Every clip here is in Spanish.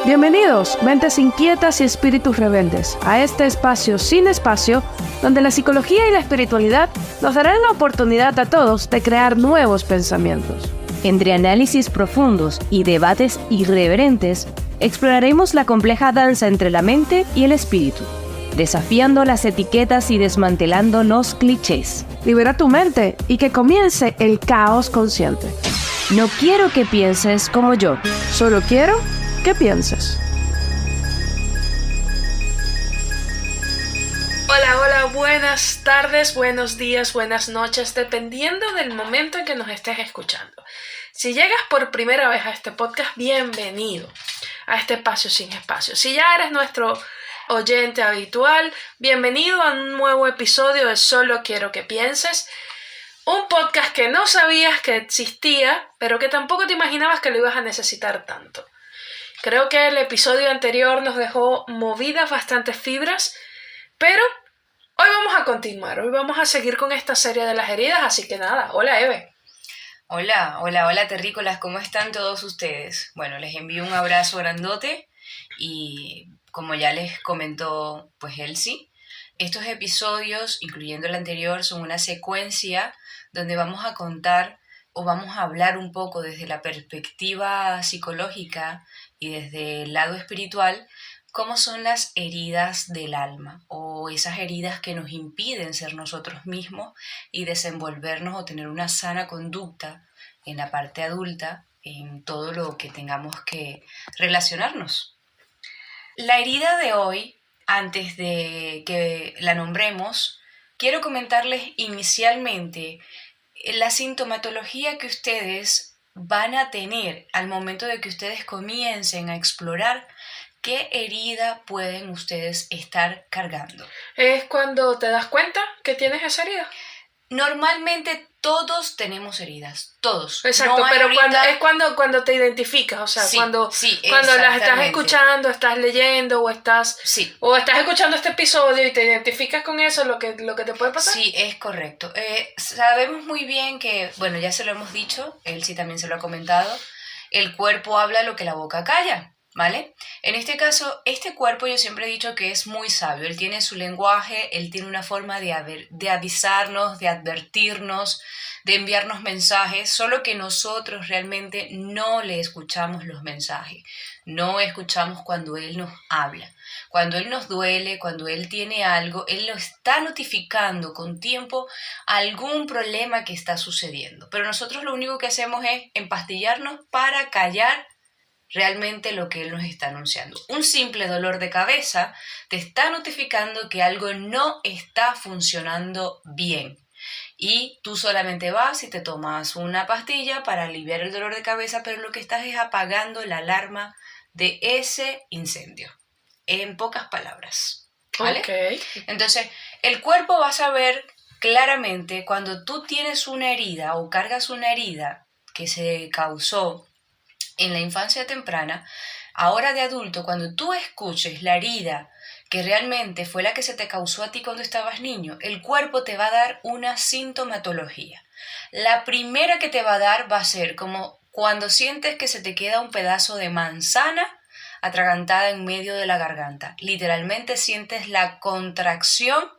Bienvenidos, mentes inquietas y espíritus rebeldes, a este espacio sin espacio, donde la psicología y la espiritualidad nos darán la oportunidad a todos de crear nuevos pensamientos. Entre análisis profundos y debates irreverentes, exploraremos la compleja danza entre la mente y el espíritu, desafiando las etiquetas y desmantelando los clichés. Libera tu mente y que comience el caos consciente. No quiero que pienses como yo. Solo quiero que pienses. Hola, buenas tardes, buenos días, buenas noches, dependiendo del momento en que nos estés escuchando. Si llegas por primera vez a este podcast, bienvenido a este espacio sin espacio. Si ya eres nuestro oyente habitual, bienvenido a un nuevo episodio de Solo Quiero que Pienses, un podcast que no sabías que existía, pero que tampoco te imaginabas que lo ibas a necesitar tanto. Creo que el episodio anterior nos dejó movidas bastantes fibras, pero hoy vamos a continuar, hoy vamos a seguir con esta serie de las heridas, así que nada, hola Eve. Hola terrícolas, ¿cómo están todos ustedes? Bueno, les envío un abrazo grandote y como ya les comentó pues Elsie, estos episodios, incluyendo el anterior, son una secuencia donde vamos a contar o vamos a hablar un poco desde la perspectiva psicológica y desde el lado espiritual, cómo son las heridas del alma o esas heridas que nos impiden ser nosotros mismos y desenvolvernos o tener una sana conducta en la parte adulta, en todo lo que tengamos que relacionarnos. La herida de hoy, antes de que la nombremos, quiero comentarles inicialmente la sintomatología que ustedes van a tener al momento de que ustedes comiencen a explorar qué herida pueden ustedes estar cargando. ¿Es cuando te das cuenta que tienes esa herida? Normalmente todos tenemos heridas, todos. Exacto, no pero ahorita... es cuando te identificas, o sea, sí, cuando sí, las estás escuchando, estás leyendo o estás escuchando este episodio y te identificas con eso, lo que te puede pasar. Sí, es correcto. Sabemos muy bien que, bueno, ya se lo hemos dicho, él sí también se lo ha comentado, el cuerpo habla lo que la boca calla, ¿vale? En este caso, este cuerpo yo siempre he dicho que es muy sabio, él tiene su lenguaje, él tiene una forma de avisarnos, de advertirnos, de enviarnos mensajes, solo que nosotros realmente no le escuchamos los mensajes, no escuchamos cuando él nos habla. Cuando él nos duele, cuando él tiene algo, él lo está notificando con tiempo algún problema que está sucediendo. Pero nosotros lo único que hacemos es empastillarnos para callar realmente lo que él nos está anunciando. Un simple dolor de cabeza te está notificando que algo no está funcionando bien. Y tú solamente vas y te tomas una pastilla para aliviar el dolor de cabeza, pero lo que estás es apagando la alarma de ese incendio. En pocas palabras, ¿vale? Okay. Entonces, el cuerpo va a saber claramente cuando tú tienes una herida o cargas una herida que se causó en la infancia temprana, ahora de adulto, cuando tú escuches la herida que realmente fue la que se te causó a ti cuando estabas niño, el cuerpo te va a dar una sintomatología. La primera que te va a dar va a ser como cuando sientes que se te queda un pedazo de manzana atragantada en medio de la garganta. Literalmente sientes la contracción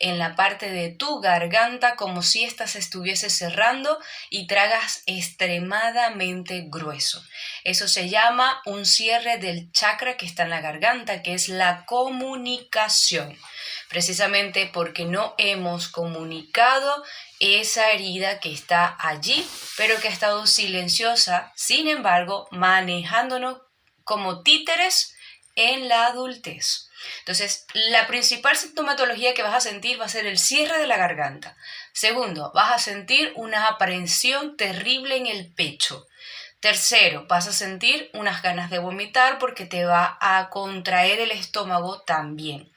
en la parte de tu garganta como si ésta se estuviese cerrando y tragas extremadamente grueso. Eso se llama un cierre del chakra que está en la garganta, que es la comunicación. Precisamente porque no hemos comunicado esa herida que está allí, pero que ha estado silenciosa, sin embargo, manejándonos como títeres en la adultez. Entonces, la principal sintomatología que vas a sentir va a ser el cierre de la garganta. Segundo, vas a sentir una aprehensión terrible en el pecho. Tercero, vas a sentir unas ganas de vomitar porque te va a contraer el estómago también.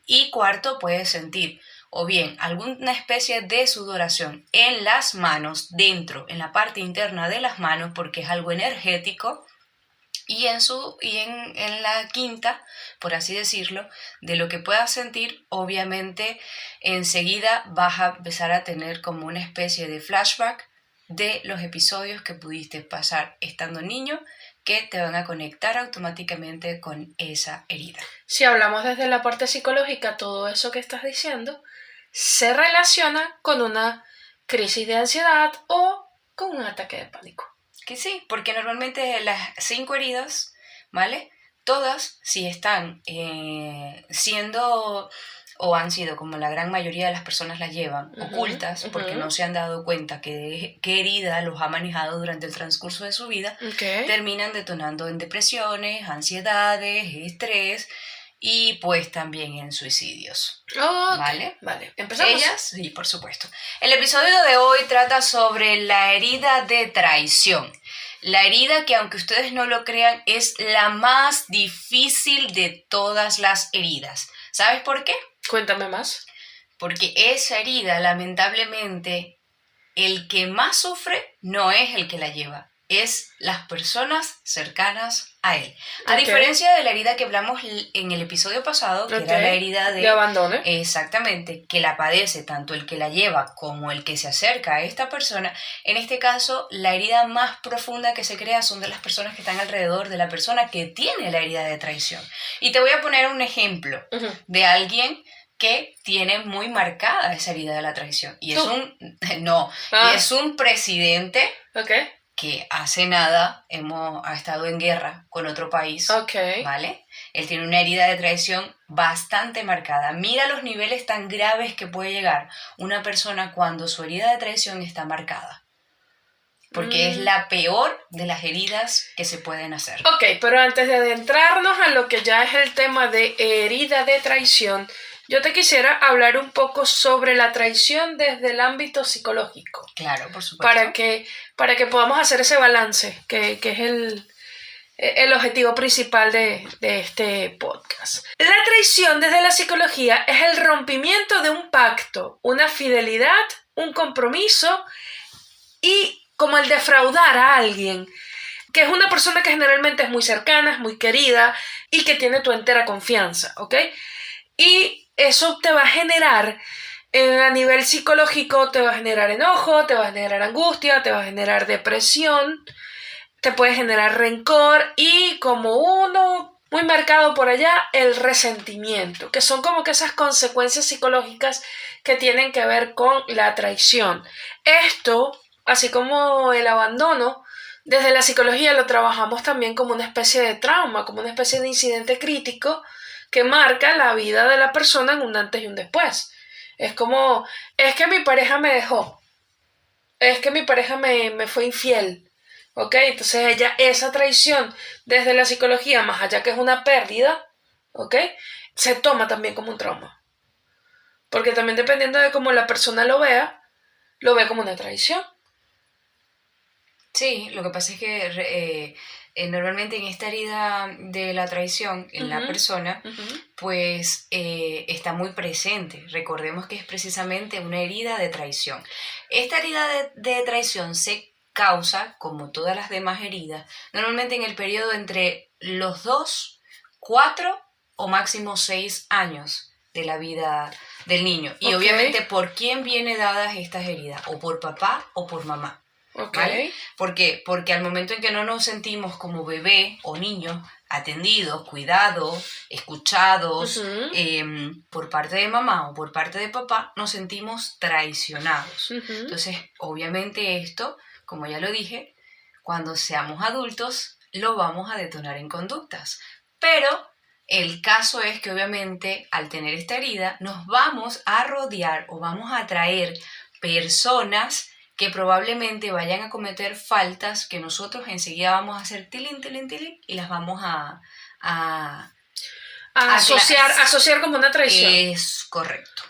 Y cuarto, puedes sentir o bien alguna especie de sudoración en las manos, en la parte interna de las manos, porque es algo energético. Y en la quinta, por así decirlo, de lo que puedas sentir, obviamente enseguida vas a empezar a tener como una especie de flashback de los episodios que pudiste pasar estando niño que te van a conectar automáticamente con esa herida. Si hablamos desde la parte psicológica, todo eso que estás diciendo se relaciona con una crisis de ansiedad o con un ataque de pánico. Que sí, porque normalmente las 5 heridas, ¿vale? Todas, si están siendo o han sido, como la gran mayoría de las personas las llevan, ocultas, porque no se han dado cuenta qué herida los ha manejado durante el transcurso de su vida, terminan detonando en depresiones, ansiedades, estrés y pues también en suicidios. ¿Vale? ¿Empezamos? Ellas, sí, por supuesto. El episodio de hoy trata sobre la herida de traición. La herida que, aunque ustedes no lo crean, es la más difícil de todas las heridas. ¿Sabes por qué? Cuéntame más. Porque esa herida, lamentablemente, el que más sufre no es el que la lleva, es las personas cercanas a él. A diferencia de la herida que hablamos en el episodio pasado, que era la herida de abandono. Exactamente, que la padece tanto el que la lleva como el que se acerca a esta persona. En este caso, la herida más profunda que se crea son de las personas que están alrededor de la persona que tiene la herida de traición. Y te voy a poner un ejemplo de alguien que tiene muy marcada esa herida de la traición. Y es es un presidente que hace nada ha estado en guerra con otro país, ¿vale? Él tiene una herida de traición bastante marcada. Mira los niveles tan graves que puede llegar una persona cuando su herida de traición está marcada. Porque es la peor de las heridas que se pueden hacer. Ok, pero antes de adentrarnos a lo que ya es el tema de herida de traición, yo te quisiera hablar un poco sobre la traición desde el ámbito psicológico. Claro, por supuesto. Para que podamos hacer ese balance, que es el objetivo principal de este podcast. La traición desde la psicología es el rompimiento de un pacto, una fidelidad, un compromiso y como el defraudar a alguien, que es una persona que generalmente es muy cercana, es muy querida y que tiene tu entera confianza, ¿ok? Y eso te va a generar, a nivel psicológico, te va a generar enojo, te va a generar angustia, te va a generar depresión, te puede generar rencor y como uno muy marcado por allá, el resentimiento, que son como que esas consecuencias psicológicas que tienen que ver con la traición. Esto, así como el abandono, desde la psicología lo trabajamos también como una especie de trauma, como una especie de incidente crítico que marca la vida de la persona en un antes y un después. Es como, es que mi pareja me dejó, es que mi pareja me fue infiel, ¿ok? Entonces esa traición desde la psicología, más allá que es una pérdida, ¿ok? Se toma también como un trauma. Porque también dependiendo de cómo la persona lo ve como una traición. Sí, lo que pasa es que normalmente en esta herida de la traición en la persona, pues está muy presente. Recordemos que es precisamente una herida de traición. Esta herida de traición se causa, como todas las demás heridas, normalmente en el periodo entre los 2, 4 o máximo 6 años de la vida del niño. Y obviamente, ¿por quién viene dadas estas heridas? O por papá o por mamá. ¿Vale? ¿Por qué? Porque al momento en que no nos sentimos como bebé o niño atendidos, cuidados, escuchados por parte de mamá o por parte de papá, nos sentimos traicionados. Entonces, obviamente esto, como ya lo dije, cuando seamos adultos lo vamos a detonar en conductas. Pero el caso es que obviamente al tener esta herida nos vamos a rodear o vamos a atraer personas que probablemente vayan a cometer faltas que nosotros enseguida vamos a hacer tilín y las vamos a asociar como una traición. Es correcto.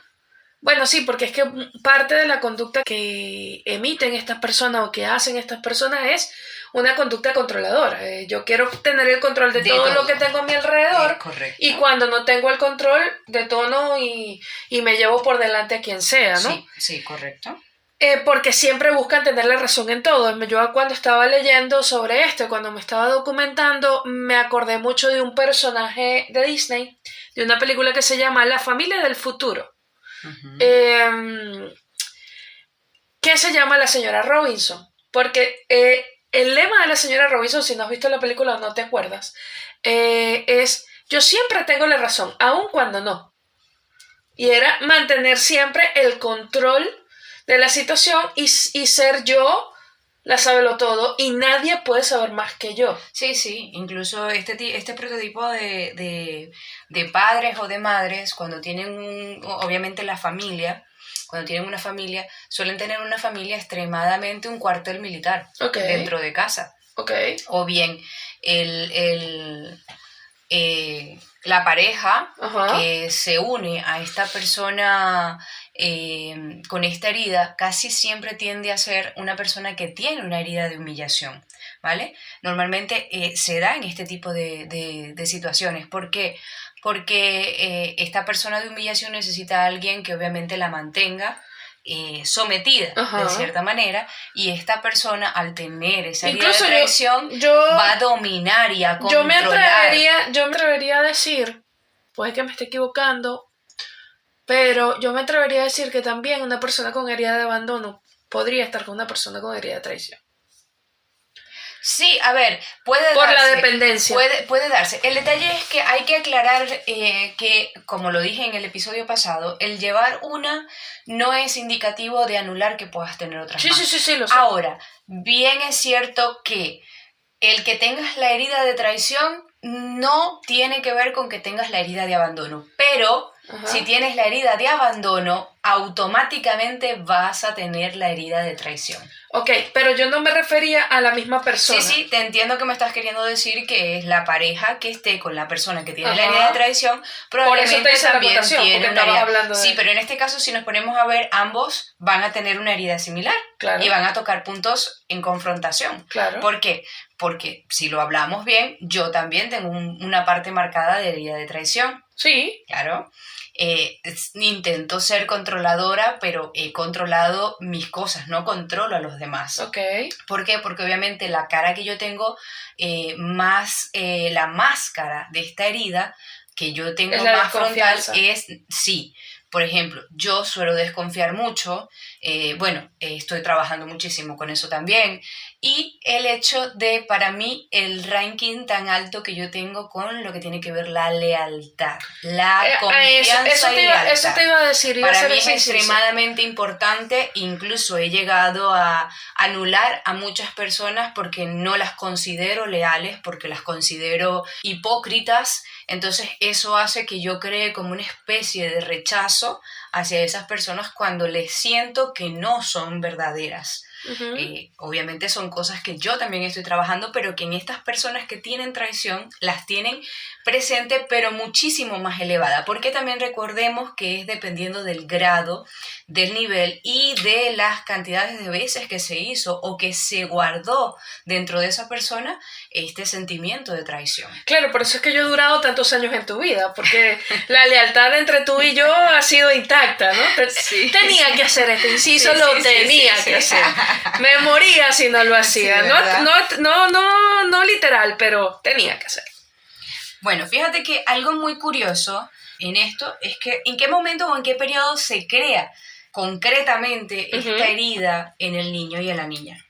Bueno, sí, porque es que parte de la conducta que emiten estas personas o que hacen estas personas es una conducta controladora. Yo quiero tener el control de todo lo que tengo a mi alrededor y cuando no tengo el control detono y me llevo por delante a quien sea, ¿no? Sí, correcto. Porque siempre buscan tener la razón en todo. Yo cuando estaba leyendo sobre esto, cuando me estaba documentando, me acordé mucho de un personaje de Disney, de una película que se llama La familia del futuro, que se llama La señora Robinson, porque el lema de la señora Robinson, si no has visto la película o no te acuerdas, es yo siempre tengo la razón, aun cuando no. Y era mantener siempre el control de la situación y ser yo la todo y nadie puede saber más que yo. Sí, sí, incluso este prototipo de padres o de madres, cuando tienen obviamente la familia, cuando tienen una familia, suelen tener una familia extremadamente un cuartel militar dentro de casa. Okay. O bien la pareja que se une a esta persona con esta herida casi siempre tiende a ser una persona que tiene una herida de humillación, ¿vale? Normalmente se da en este tipo de situaciones. ¿Por qué? Porque esta persona de humillación necesita a alguien que obviamente la mantenga sometida de cierta manera, y esta persona al tener esa herida de traición va a dominar y a controlar. Yo me atrevería a decir, puede que me esté equivocando, pero yo me atrevería a decir que también una persona con herida de abandono podría estar con una persona con herida de traición. Sí, a ver, puede darse. Por la dependencia. Puede darse. El detalle es que hay que aclarar que, como lo dije en el episodio pasado, el llevar una no es indicativo de anular que puedas tener otras más. Sí, lo sé. Ahora, bien es cierto que el que tengas la herida de traición no tiene que ver con que tengas la herida de abandono, pero si tienes la herida de abandono, automáticamente vas a tener la herida de traición. Ok, pero yo no me refería a la misma persona. Sí, te entiendo que me estás queriendo decir que es la pareja que esté con la persona que tiene la herida de traición, probablemente por eso te también tiene una herida. Hablando de... Sí, pero en este caso, si nos ponemos a ver, ambos van a tener una herida similar. Claro. Y van a tocar puntos en confrontación. Claro. ¿Por qué? Porque si lo hablamos bien, yo también tengo una parte marcada de herida de traición. Sí. Claro. Intento ser controladora, pero he controlado mis cosas, no controlo a los demás. Okay. ¿Por qué? Porque obviamente la cara que yo tengo, más la máscara de esta herida que yo tengo más frontal es, sí. Por ejemplo, yo suelo desconfiar mucho, estoy trabajando muchísimo con eso también, y el hecho de, para mí, el ranking tan alto que yo tengo con lo que tiene que ver la lealtad, la confianza y lealtad. Eso te iba a decir. Para mí es extremadamente importante, incluso he llegado a anular a muchas personas porque no las considero leales, porque las considero hipócritas. Entonces eso hace que yo cree como una especie de rechazo hacia esas personas cuando les siento que no son verdaderas. Obviamente son cosas que yo también estoy trabajando, pero que en estas personas que tienen traición las tienen presente, pero muchísimo más elevada, porque también recordemos que es dependiendo del grado, del nivel y de las cantidades de veces que se hizo o que se guardó dentro de esa persona este sentimiento de traición. Claro, por eso es que yo he durado tantos años en tu vida, porque la lealtad entre tú y yo ha sido intacta, ¿no? Tenía que hacer este inciso, tenía que hacer. Me moría si no lo hacía. Sí, no literal, pero tenía que hacer. Bueno, fíjate que algo muy curioso en esto es que en qué momento o en qué periodo se crea concretamente esta herida en el niño y en la niña.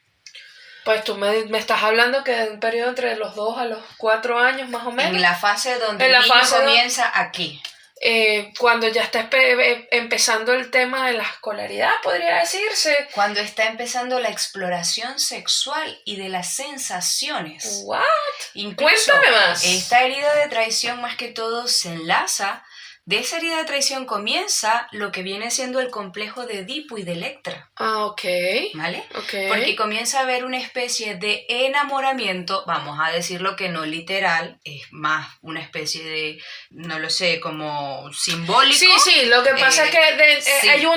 Pues tú me estás hablando que de un periodo entre los 2 a los 4 años más o menos. En la fase donde el niño comienza aquí. Cuando ya está empezando el tema de la escolaridad, podría decirse. Cuando está empezando la exploración sexual y de las sensaciones. ¿What? Incluso, cuéntame más. Esta herida de traición más que todo se enlaza. De esa herida de traición comienza lo que viene siendo el complejo de Edipo y de Electra. Ah, ok. ¿Vale? Okay. Porque comienza a haber una especie de enamoramiento, vamos a decirlo que no literal, es más una especie de, no lo sé, como simbólico. Sí, lo que pasa es que hay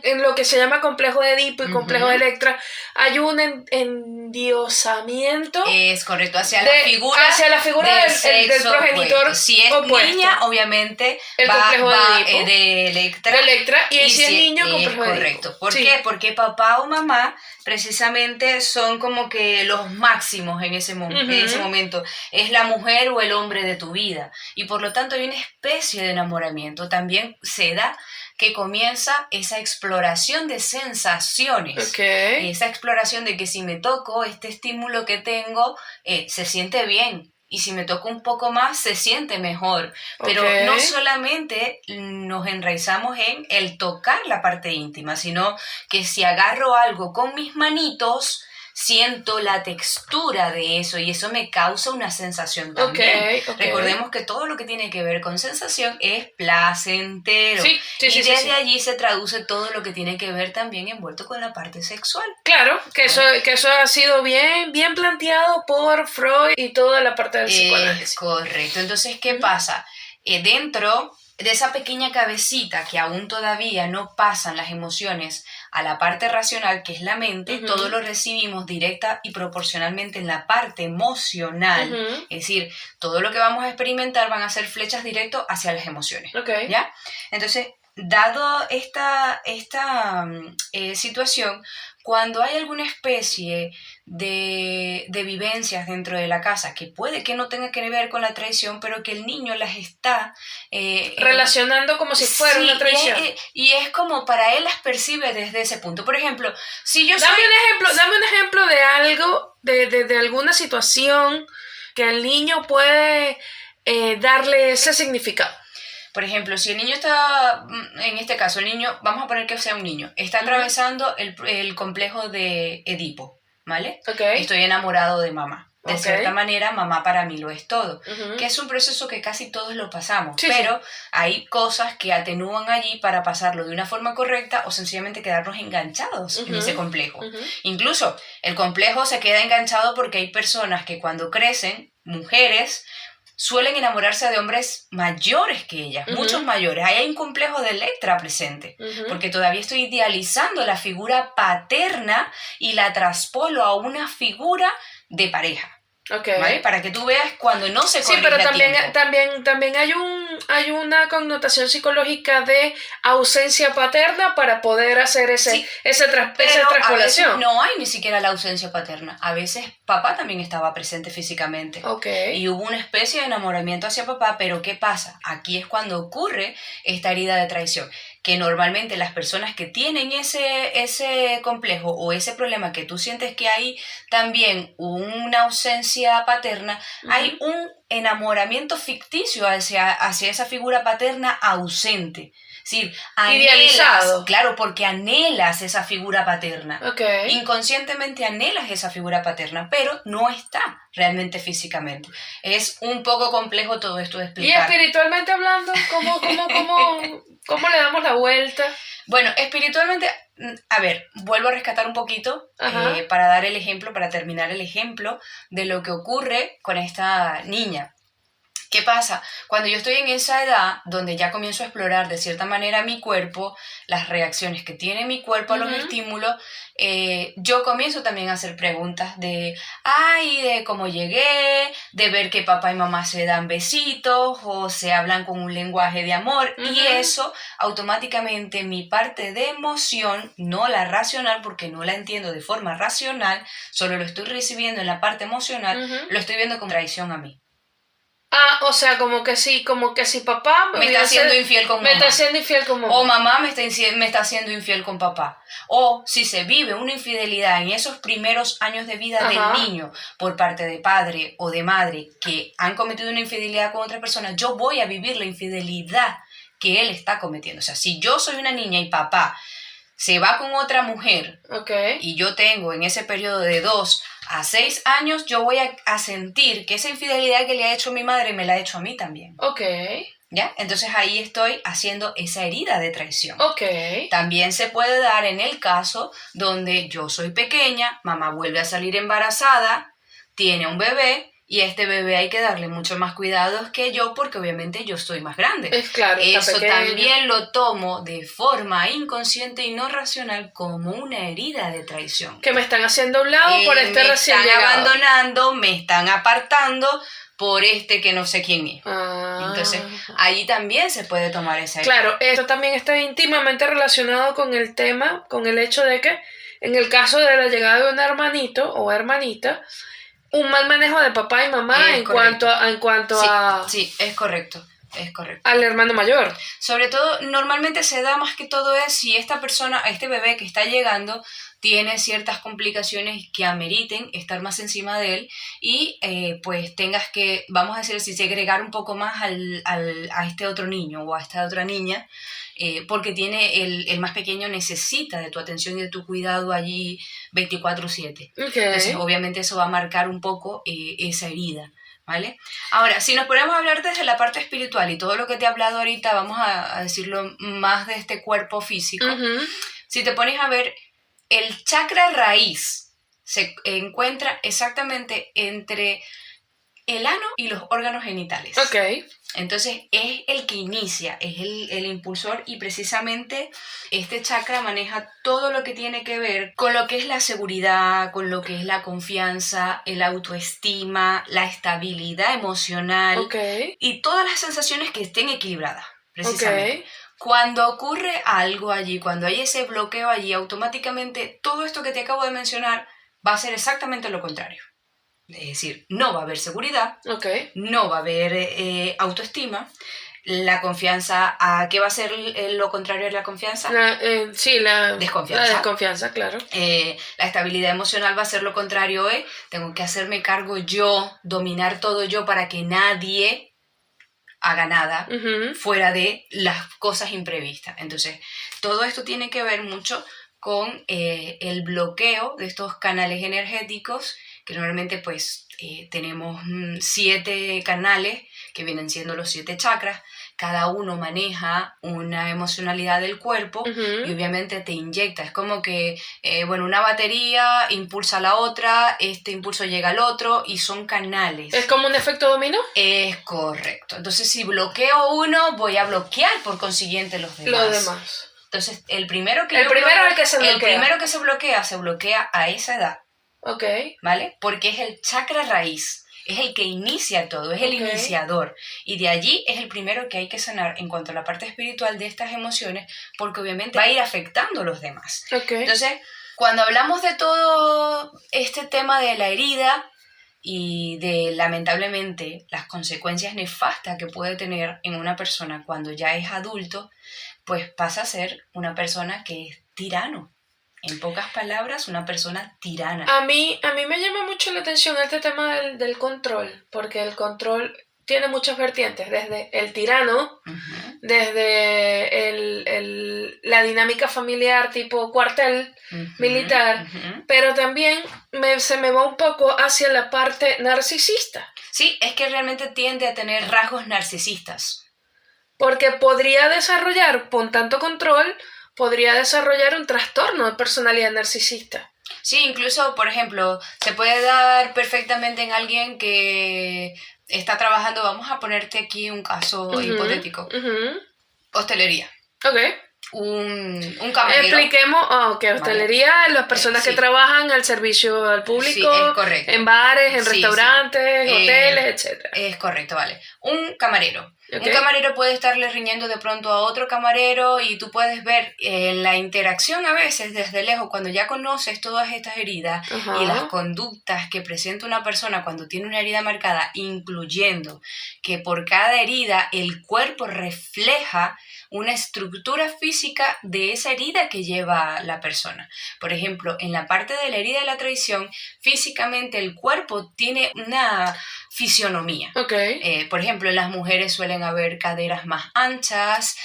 en lo que se llama complejo de Edipo y complejo de Electra, hay un endiosamiento. Es correcto, hacia la figura del progenitor. Pues, si es opuesto. Niña, obviamente el complejo de Electra. Y si es niño, complejo de Edipo. Correcto. ¿Por qué? Porque papá o mamá precisamente son como que los máximos en ese momento. Es la mujer o el hombre de tu vida. Y por lo tanto hay una especie de enamoramiento. También se da que comienza esa exploración de sensaciones. Okay. Esa exploración de que si me toco este estímulo que tengo, se siente bien. Y si me toco un poco más, se siente mejor. Pero no solamente nos enraizamos en el tocar la parte íntima, sino que si agarro algo con mis manitos, siento la textura de eso y eso me causa una sensación también. Recordemos que todo lo que tiene que ver con sensación es placentero. Y desde allí se traduce todo lo que tiene que ver también envuelto con la parte sexual. Claro, que eso ha sido bien planteado por Freud y toda la parte del psicoanálisis. Correcto. Entonces, ¿qué pasa? Dentro de esa pequeña cabecita que aún todavía no pasan las emociones a la parte racional, que es la mente, todo lo recibimos directa y proporcionalmente en la parte emocional. Es decir, todo lo que vamos a experimentar van a ser flechas directas hacia las emociones. ¿Ya? Entonces, dado esta situación, cuando hay alguna especie de vivencias dentro de la casa que puede que no tenga que ver con la traición, pero que el niño las está relacionando como si fuera una traición. Y es como para él las percibe desde ese punto. Por ejemplo, si yo dame un ejemplo de algo, de alguna situación que el niño puede darle ese significado. Por ejemplo, si el niño está, en este caso, el niño, vamos a poner que sea un niño, está atravesando el complejo de Edipo, ¿vale? Estoy enamorado de mamá. De cierta manera, mamá para mí lo es todo. Que es un proceso que casi todos lo pasamos. Pero hay cosas que atenúan allí para pasarlo de una forma correcta o sencillamente quedarnos enganchados en ese complejo. Incluso el complejo se queda enganchado porque hay personas que cuando crecen, mujeres, suelen enamorarse de hombres mayores que ellas, muchos mayores. Ahí hay un complejo de Electra presente, porque todavía estoy idealizando la figura paterna y la traspolo a una figura de pareja. ¿Vale? Para que tú veas cuando no se corrige. Sí, pero también hay una connotación psicológica de ausencia paterna para poder hacer esa traspolación. A veces no hay ni siquiera la ausencia paterna. A veces papá también estaba presente físicamente. Y hubo una especie de enamoramiento hacia papá, pero ¿qué pasa? Aquí es cuando ocurre esta herida de traición. Que normalmente las personas que tienen ese complejo o ese problema que tú sientes que hay también una ausencia paterna, hay un enamoramiento ficticio hacia esa figura paterna ausente. Es decir, idealizado. Claro, porque anhelas esa figura paterna. Inconscientemente anhelas esa figura paterna, pero no está realmente físicamente. Es un poco complejo todo esto de explicar. Y espiritualmente hablando, ¿cómo le damos la vuelta? Bueno, espiritualmente, a ver, vuelvo a rescatar un poquito para dar el ejemplo, para terminar el ejemplo de lo que ocurre con esta niña. ¿Qué pasa? Cuando yo estoy en esa edad donde ya comienzo a explorar de cierta manera mi cuerpo, las reacciones que tiene mi cuerpo a los estímulos, yo comienzo también a hacer preguntas de cómo llegué, de ver que papá y mamá se dan besitos o se hablan con un lenguaje de amor y eso automáticamente mi parte de emoción, no la racional porque no la entiendo de forma racional, solo lo estoy recibiendo en la parte emocional, lo estoy viendo como traición a mí. O sea, como que si papá me está haciendo infiel con mamá. Me está haciendo infiel con mamá. O mamá me está haciendo infiel con papá. O si se vive una infidelidad en esos primeros años de vida del niño por parte de padre o de madre que han cometido una infidelidad con otra persona, yo voy a vivir la infidelidad que él está cometiendo. O sea, si yo soy una niña y papá se va con otra mujer y yo tengo en ese periodo de 2 a 6 años, yo voy a sentir que esa infidelidad que le ha hecho mi madre me la ha hecho a mí también. ¿Ya? Entonces ahí estoy haciendo esa herida de traición. También se puede dar en el caso donde yo soy pequeña, mamá vuelve a salir embarazada, tiene un bebé, y a este bebé hay que darle mucho más cuidados que yo porque obviamente yo estoy más grande. Es claro, eso también lo tomo de forma inconsciente y no racional como una herida de traición. Que me están haciendo a un lado por este recién llegado. Me están abandonando, me están apartando por este que no sé quién es. Entonces, ahí también se puede tomar esa herida. Claro, esto también está íntimamente relacionado con el tema, con el hecho de que en el caso de la llegada de un hermanito o hermanita, un mal manejo de papá y mamá en cuanto a... Sí, es correcto. Es correcto. al hermano mayor. Sobre todo, normalmente se da más que todo es si esta persona, este bebé que está llegando, tiene ciertas complicaciones que ameriten estar más encima de él y pues tengas que, vamos a decir así, segregar un poco más a este otro niño o a esta otra niña, porque tiene el más pequeño necesita de tu atención y de tu cuidado allí 24/7. Okay. Entonces, obviamente eso va a marcar un poco esa herida. ¿Vale? Ahora, si nos ponemos a hablar desde la parte espiritual y todo lo que te he hablado ahorita, vamos a decirlo más de este cuerpo físico. Uh-huh. Si te pones a ver, el chakra raíz se encuentra exactamente entre el ano y los órganos genitales. Ok. Entonces es el que inicia, es el impulsor y precisamente este chakra maneja todo lo que tiene que ver con lo que es la seguridad, con lo que es la confianza, el autoestima, la estabilidad emocional Okay. y todas las sensaciones que estén equilibradas, precisamente. Okay. Cuando ocurre algo allí, cuando hay ese bloqueo allí, automáticamente todo esto que te acabo de mencionar va a ser exactamente lo contrario. Es decir, no va a haber seguridad, Okay. no va a haber autoestima, la confianza, ¿a qué va a ser lo contrario de la confianza? La Desconfianza. La desconfianza, claro. La estabilidad emocional va a ser lo contrario, tengo que hacerme cargo yo, dominar todo yo para que nadie haga nada Uh-huh. fuera de las cosas imprevistas. Entonces, todo esto tiene que ver mucho con el bloqueo de estos canales energéticos, que normalmente pues tenemos 7 canales que vienen siendo los 7 chakras. Cada uno maneja una emocionalidad del cuerpo Uh-huh. y obviamente te inyecta. Es como que, una batería impulsa a la otra, este impulso llega al otro y son canales. ¿Es como un efecto dominó? Es correcto. Entonces, si bloqueo uno, voy a bloquear por consiguiente los demás. Los demás. Entonces, el primero que se bloquea a esa edad, Ok. ¿vale? Porque es el chakra raíz, es el que inicia todo, es el Ok. iniciador. Y de allí es el primero que hay que sanar en cuanto a la parte espiritual de estas emociones, porque obviamente va a ir afectando a los demás. Ok. Entonces, cuando hablamos de todo este tema de la herida y de, lamentablemente, las consecuencias nefastas que puede tener en una persona cuando ya es adulto, pues pasa a ser una persona que es tirano. En pocas palabras, una persona tirana. A mí me llama mucho la atención este tema del control, porque el control tiene muchas vertientes, desde el tirano, Uh-huh. desde la dinámica familiar tipo cuartel Uh-huh. militar, Uh-huh. pero también se me va un poco hacia la parte narcisista, Sí, es que realmente tiende a tener rasgos narcisistas. porque podría desarrollar, con tanto control, podría desarrollar un trastorno de personalidad narcisista. Sí, incluso, por ejemplo, se puede dar perfectamente en alguien que está trabajando, vamos a ponerte aquí un caso Uh-huh. hipotético. Uh-huh. Hostelería. Ok. Un camarero. Expliquemos, hostelería, las personas Sí. que trabajan al servicio al público, Sí, es correcto. en bares, en Sí, restaurantes, sí. hoteles, etc. Es correcto, vale. Un camarero. Ok. Un camarero puede estarle riñendo de pronto a otro camarero y tú puedes ver la interacción a veces desde lejos, cuando ya conoces todas estas heridas Ajá. y las conductas que presenta una persona cuando tiene una herida marcada, incluyendo que por cada herida el cuerpo refleja una estructura física de esa herida que lleva la persona. Por ejemplo, en la parte de la herida de la traición, físicamente el cuerpo tiene una fisionomía. Ok. Por ejemplo, en las mujeres suelen haber caderas más anchas,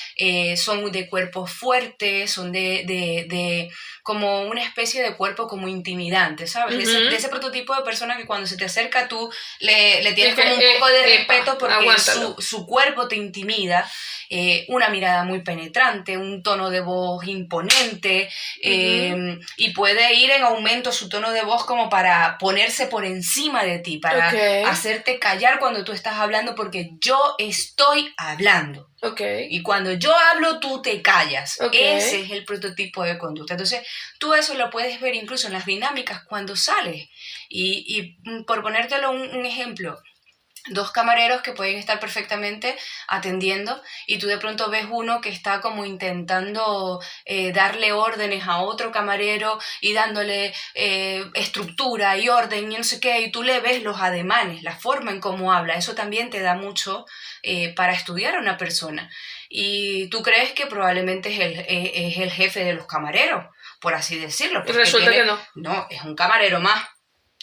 son de cuerpos fuertes, son de como una especie de cuerpo como intimidante, ¿sabes? Uh-huh. De ese prototipo de persona que cuando se te acerca tú le tienes Es que, como un poco de epa, respeto porque aguántalo. su cuerpo te intimida, una mirada muy penetrante, un tono de voz imponente, Uh-huh. y puede ir en aumento su tono de voz como para ponerse por encima de ti, para Ok. hacerte callar cuando tú estás hablando porque yo estoy hablando. Ok. Y cuando yo hablo, tú te callas. Ok. Ese es el prototipo de conducta. Entonces, tú eso lo puedes ver incluso en las dinámicas cuando sales. Y por ponértelo un ejemplo, dos camareros que pueden estar perfectamente atendiendo y tú de pronto ves uno que está como intentando darle órdenes a otro camarero y dándole estructura y orden y no sé qué, y tú le ves los ademanes, la forma en cómo habla. Eso también te da mucho para estudiar a una persona. Y tú crees que probablemente es el jefe de los camareros, por así decirlo. Y resulta que no. No, es un camarero más.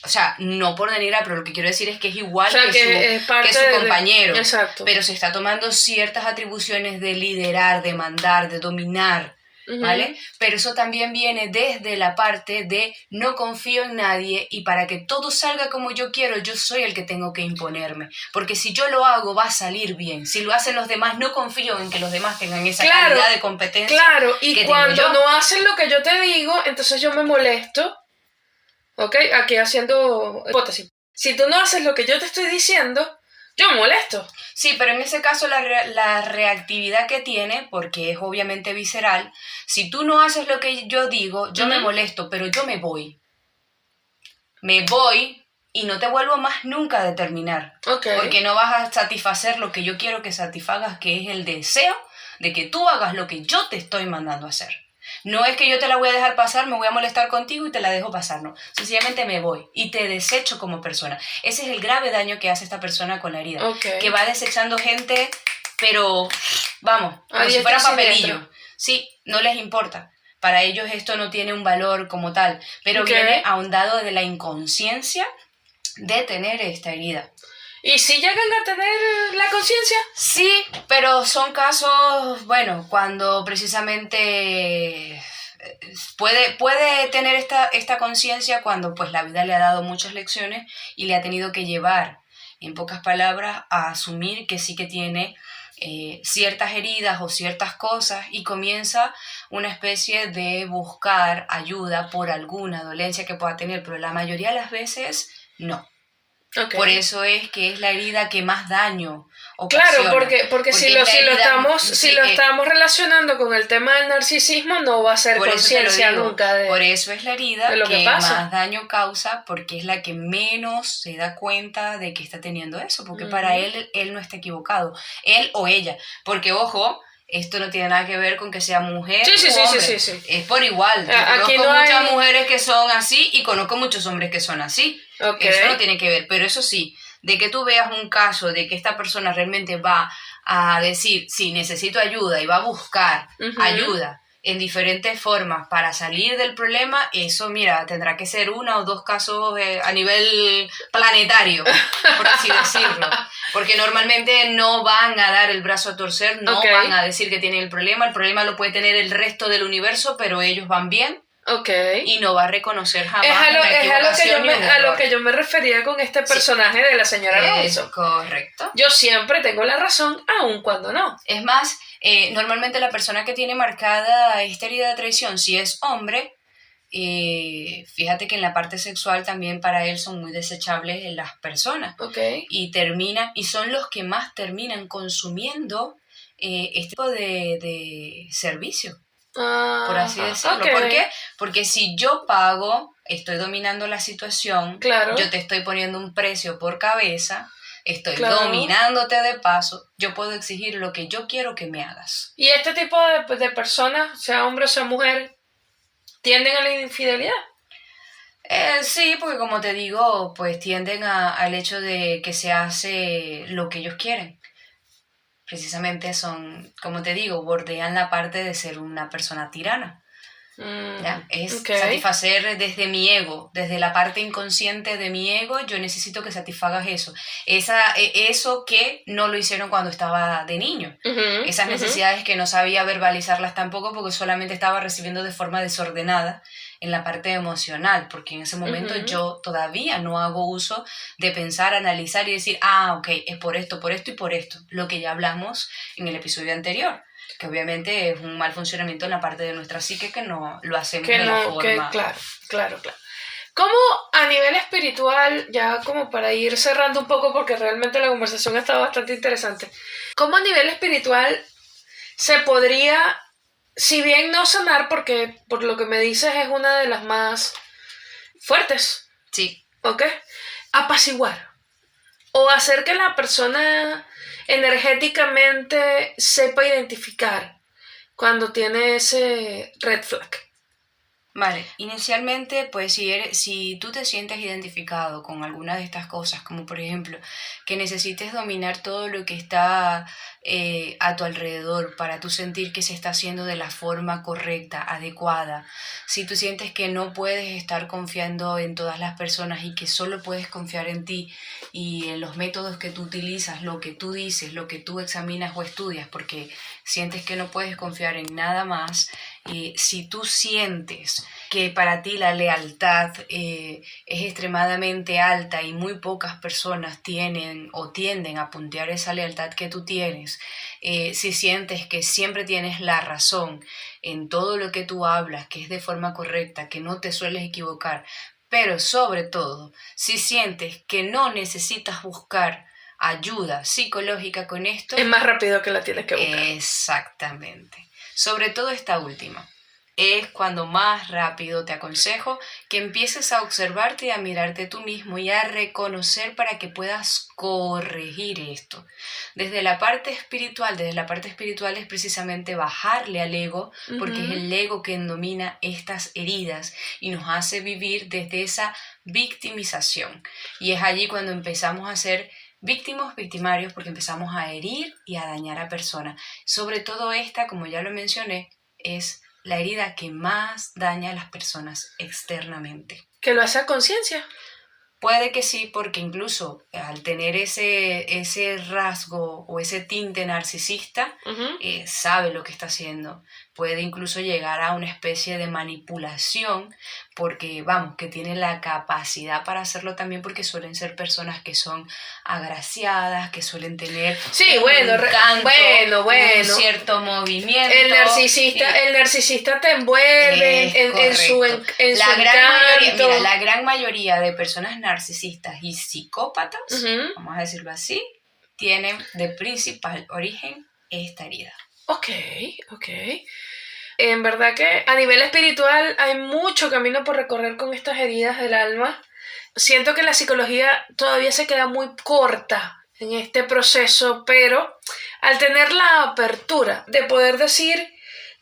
O sea, no por denigrar, pero lo que quiero decir es que es igual que su compañero. Exacto. Pero se está tomando ciertas atribuciones de liderar, de mandar, de dominar, ¿vale? Pero eso también viene desde la parte de no confío en nadie y para que todo salga como yo quiero, yo soy el que tengo que imponerme. Porque si yo lo hago, va a salir bien. Si lo hacen los demás, no confío en que los demás tengan esa calidad de competencia. Claro, y cuando no hacen lo que yo te digo, entonces yo me molesto. ¿Ok? Aquí haciendo hipótesis. Si tú no haces lo que yo te estoy diciendo, yo me molesto. Sí, pero en ese caso la reactividad que tiene, porque es obviamente visceral, si tú no haces lo que yo digo, yo me molesto, pero yo me voy. Me voy y no te vuelvo más nunca a determinar. Okay. Porque no vas a satisfacer lo que yo quiero que satisfagas, que es el deseo de que tú hagas lo que yo te estoy mandando a hacer. No es que yo te la voy a dejar pasar, me voy a molestar contigo y te la dejo pasar, no. Sencillamente me voy y te desecho como persona. Ese es el grave daño que hace esta persona con la herida. Okay. Que va desechando gente, pero vamos, como si fuera papelillo. Sí, no les importa. Para ellos esto no tiene un valor como tal, pero viene ahondado de la inconsciencia de tener esta herida. ¿Y si llegan a tener la conciencia? Sí, pero son casos, bueno, cuando precisamente puede tener esta conciencia cuando pues la vida le ha dado muchas lecciones y le ha tenido que llevar, en pocas palabras, a asumir que sí que tiene ciertas heridas o ciertas cosas y comienza una especie de buscar ayuda por alguna dolencia que pueda tener, pero la mayoría de las veces no. Okay. Por eso es que es la herida que más daño ocasiona. Claro, porque si lo estamos relacionando con el tema del narcisismo, no va a ser conciencia nunca por eso es la herida que más daño causa, porque es la que menos se da cuenta de que está teniendo eso, porque para él no está equivocado, él o ella, porque ojo, esto no tiene nada que ver con que sea mujer o hombre. Sí. Es por igual. Yo conozco muchas mujeres que son así y conozco muchos hombres que son así. Okay. Eso no tiene que ver. Pero eso sí, de que tú veas un caso de que esta persona realmente va a decir, sí, necesito ayuda y va a buscar ayuda en diferentes formas para salir del problema, eso, mira, tendrá que ser 1 o 2 casos a nivel planetario, por así decirlo. Porque normalmente no van a dar el brazo a torcer, no van a decir que tienen el problema lo puede tener el resto del universo, pero ellos van bien. Y no va a reconocer jamás a lo que yo me refería con este personaje de la señora Robinson. Correcto. Yo siempre tengo la razón, aun cuando no. Es más, normalmente la persona que tiene marcada esta herida de traición, si es hombre, fíjate que en la parte sexual también para él son muy desechables las personas. Y son los que más terminan consumiendo este tipo de servicio. Por así decirlo. ¿Por qué? Porque si yo pago, estoy dominando la situación, yo te estoy poniendo un precio por cabeza, estoy dominándote de paso, yo puedo exigir lo que yo quiero que me hagas. ¿Y este tipo de personas, sea hombre o sea mujer, tienden a la infidelidad? Sí, porque como te digo, pues tienden al hecho de que se hace lo que ellos quieren. Precisamente son, como te digo, bordean la parte de ser una persona tirana. Es satisfacer desde mi ego, desde la parte inconsciente de mi ego, yo necesito que satisfagas eso. Eso que no lo hicieron cuando estaba de niño. Esas necesidades que no sabía verbalizarlas tampoco porque solamente estaba recibiendo de forma desordenada en la parte emocional, porque en ese momento yo todavía no hago uso de pensar, analizar y decir, es por esto y por esto, lo que ya hablamos en el episodio anterior, que obviamente es un mal funcionamiento en la parte de nuestra psique que no lo hacemos de la forma. Claro. ¿Cómo a nivel espiritual, ya como para ir cerrando un poco porque realmente la conversación está bastante interesante, cómo a nivel espiritual se podría, si bien no sanar, porque por lo que me dices es una de las más fuertes. Sí. Apaciguar. o hacer que la persona energéticamente sepa identificar cuando tiene ese red flag. Vale, inicialmente, pues si tú te sientes identificado con alguna de estas cosas, como por ejemplo que necesites dominar todo lo que está a tu alrededor para tú sentir que se está haciendo de la forma correcta, adecuada, si tú sientes que no puedes estar confiando en todas las personas y que solo puedes confiar en ti y en los métodos que tú utilizas, lo que tú dices, lo que tú examinas o estudias, porque sientes que no puedes confiar en nada más, si tú sientes que para ti la lealtad es extremadamente alta y muy pocas personas tienen o tienden a puntear esa lealtad que tú tienes, si sientes que siempre tienes la razón en todo lo que tú hablas, que es de forma correcta, que no te sueles equivocar, pero sobre todo, si sientes que no necesitas buscar ayuda psicológica con esto, es más rápido que la tienes que buscar. Exactamente. Sobre todo esta última. Es cuando más rápido te aconsejo que empieces a observarte y a mirarte tú mismo y a reconocer para que puedas corregir esto. Desde la parte espiritual es precisamente bajarle al ego, porque es el ego quien domina estas heridas y nos hace vivir desde esa victimización. Y es allí cuando empezamos a ser victimarios, porque empezamos a herir y a dañar a personas. Sobre todo esta, como ya lo mencioné, es la herida que más daña a las personas externamente. ¿Que lo hace a conciencia? Puede que sí, porque incluso al tener ese rasgo o ese tinte narcisista, sabe lo que está haciendo. Puede incluso llegar a una especie de manipulación, porque vamos, que tiene la capacidad para hacerlo también, porque suelen ser personas que son agraciadas, que suelen tener un cierto movimiento. El narcisista te envuelve en su encanto. La gran mayoría de personas narcisistas y psicópatas, vamos a decirlo así, tienen de principal origen esta herida. Ok. En verdad que a nivel espiritual hay mucho camino por recorrer con estas heridas del alma. Siento que la psicología todavía se queda muy corta en este proceso, pero al tener la apertura de poder decir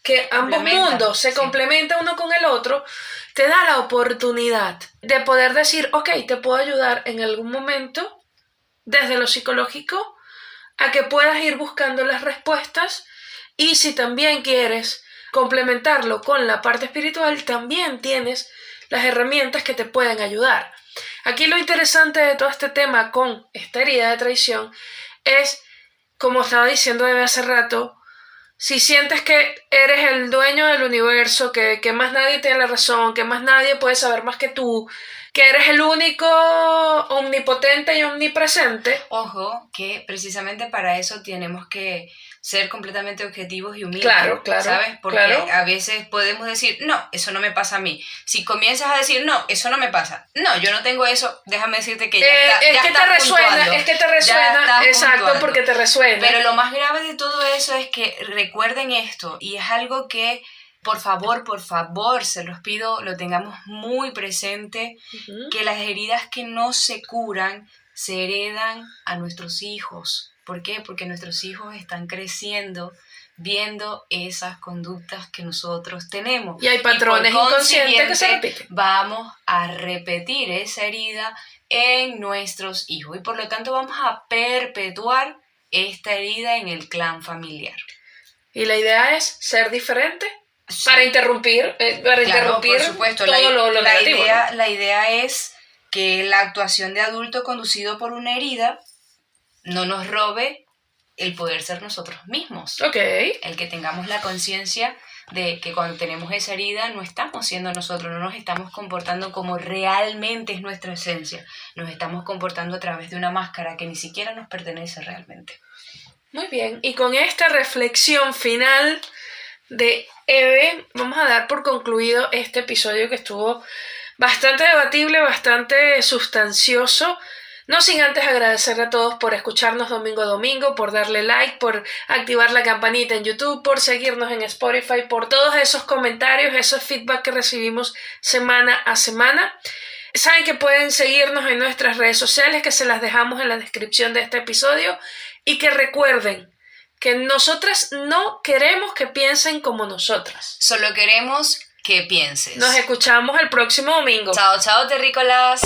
que ambos mundos se complementan uno con el otro, te da la oportunidad de poder decir, ok, te puedo ayudar en algún momento desde lo psicológico a que puedas ir buscando las respuestas, y si también quieres complementarlo con la parte espiritual, también tienes las herramientas que te pueden ayudar. Aquí lo interesante de todo este tema con esta herida de traición es, como estaba diciendo Eve hace rato, si sientes que eres el dueño del universo, que más nadie tiene la razón, que más nadie puede saber más que tú, que eres el único omnipotente y omnipresente. Ojo, que precisamente para eso tenemos que ser completamente objetivos y humildes. Claro, ¿sabes? Porque a veces podemos decir, no, eso no me pasa a mí. Si comienzas a decir, no, eso no me pasa. No, yo no tengo eso, déjame decirte que es que te resuena, exacto, porque te resuena. Pero lo más grave de todo eso es que recuerden esto, y es algo que por favor, se los pido, lo tengamos muy presente, que las heridas que no se curan se heredan a nuestros hijos. ¿Por qué? Porque nuestros hijos están creciendo viendo esas conductas que nosotros tenemos. Y hay patrones inconscientes que se repiten. Vamos a repetir esa herida en nuestros hijos y por lo tanto vamos a perpetuar esta herida en el clan familiar. Y la idea es ser diferente. Sí. Para interrumpir por supuesto, todo lo negativo. La idea es que la actuación de adulto conducido por una herida no nos robe el poder ser nosotros mismos. Okay. El que tengamos la conciencia de que cuando tenemos esa herida no estamos siendo nosotros, no nos estamos comportando como realmente es nuestra esencia. Nos estamos comportando a través de una máscara que ni siquiera nos pertenece realmente. Muy bien, y con esta reflexión final de Eve, vamos a dar por concluido este episodio que estuvo bastante debatible, bastante sustancioso. No sin antes agradecerle a todos por escucharnos domingo a domingo, por darle like, por activar la campanita en YouTube, por seguirnos en Spotify, por todos esos comentarios, esos feedback que recibimos semana a semana. Saben que pueden seguirnos en nuestras redes sociales, que se las dejamos en la descripción de este episodio, y que recuerden que nosotras no queremos que piensen como nosotras. Solo queremos que pienses. Nos escuchamos el próximo domingo. Chao, chao, terrícolas.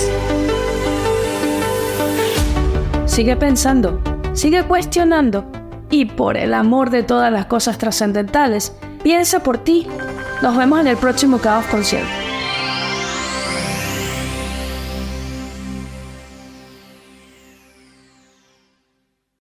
Sigue pensando, sigue cuestionando y por el amor de todas las cosas trascendentales, piensa por ti. Nos vemos en el próximo Caos Consciente.